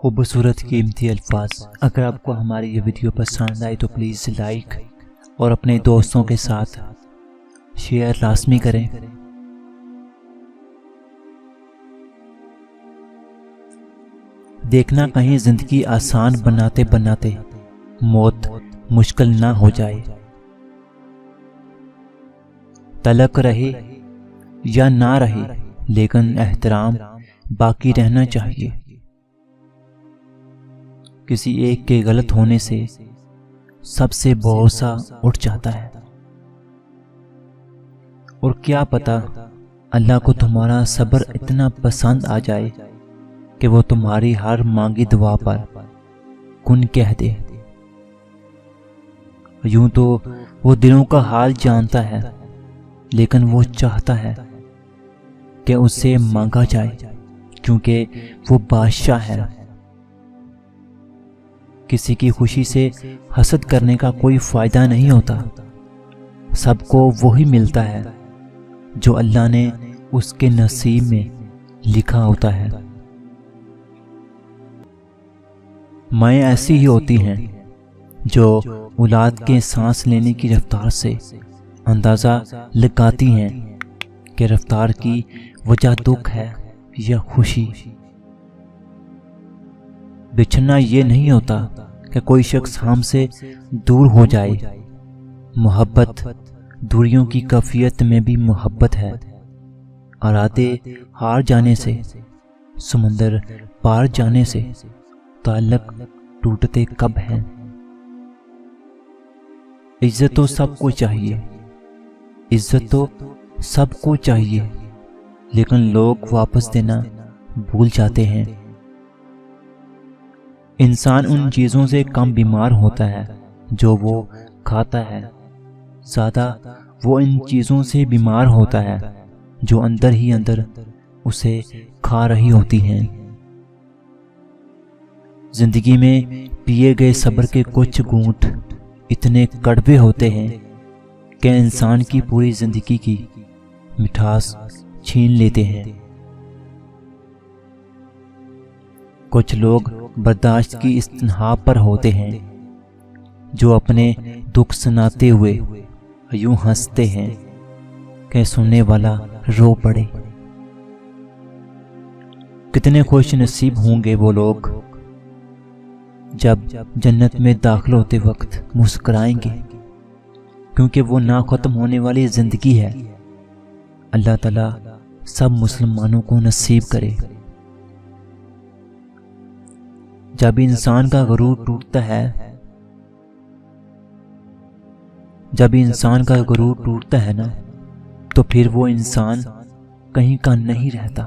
خوبصورت قیمتی الفاظ۔ اگر آپ کو ہماری یہ ویڈیو پسند آئی تو پلیز لائک اور اپنے دوستوں کے ساتھ شیئر لازمی کریں۔ دیکھنا کہیں زندگی آسان بناتے بناتے موت مشکل نہ ہو جائے۔ تلک رہے یا نہ رہے لیکن احترام باقی رہنا چاہیے۔ کسی ایک کے غلط ہونے سے سب سے بھروسہ اٹھ جاتا ہے، اور کیا پتا اللہ کو تمہارا صبر اتنا پسند آ جائے کہ وہ تمہاری ہر مانگی دعا پر کن کہہ دے۔ یوں تو وہ دلوں کا حال جانتا ہے، لیکن وہ چاہتا ہے کہ اس سے مانگا جائے، کیونکہ وہ بادشاہ ہے۔ کسی کی خوشی سے حسد کرنے کا کوئی فائدہ نہیں ہوتا۔ سب کو وہی ملتا ہے جو اللہ نے اس کے نصیب میں لکھا ہوتا ہے۔ مائیں ایسی ہی ہوتی ہیں جو اولاد کے سانس لینے کی رفتار سے اندازہ لگاتی ہیں کہ رفتار کی وجہ دکھ ہے یا خوشی۔ بچھڑنا یہ نہیں ہوتا کہ کوئی شخص ہم سے دور ہو جائے۔ محبت دوریوں کی کیفیت میں بھی محبت ہے۔ ارادے ہار جانے سے، سمندر پار جانے سے تعلق ٹوٹتے کب ہیں؟ عزت تو سب کو چاہیے، عزت تو سب کو چاہیے، لیکن لوگ واپس دینا بھول جاتے ہیں۔ انسان ان چیزوں سے کم بیمار ہوتا ہے جو وہ کھاتا ہے، زیادہ وہ ان چیزوں سے بیمار ہوتا ہے جو اندر ہی اندر اسے کھا رہی ہوتی ہیں۔ زندگی میں پیے گئے صبر کے کچھ گھونٹ اتنے کڑوے ہوتے ہیں کہ انسان کی پوری زندگی کی مٹھاس چھین لیتے ہیں۔ کچھ لوگ برداشت کی استنہا پر ہوتے ہیں جو اپنے دکھ سناتے ہوئے یوں ہنستے ہیں کہ سننے والا رو پڑے۔ کتنے خوش نصیب ہوں گے وہ لوگ جب جنت میں داخل ہوتے وقت مسکرائیں گے، کیونکہ وہ نہ ختم ہونے والی زندگی ہے۔ اللہ تعالیٰ سب مسلمانوں کو نصیب کرے۔ جب انسان کا غرور ٹوٹتا ہے نا، تو پھر وہ انسان کہیں کا نہیں رہتا۔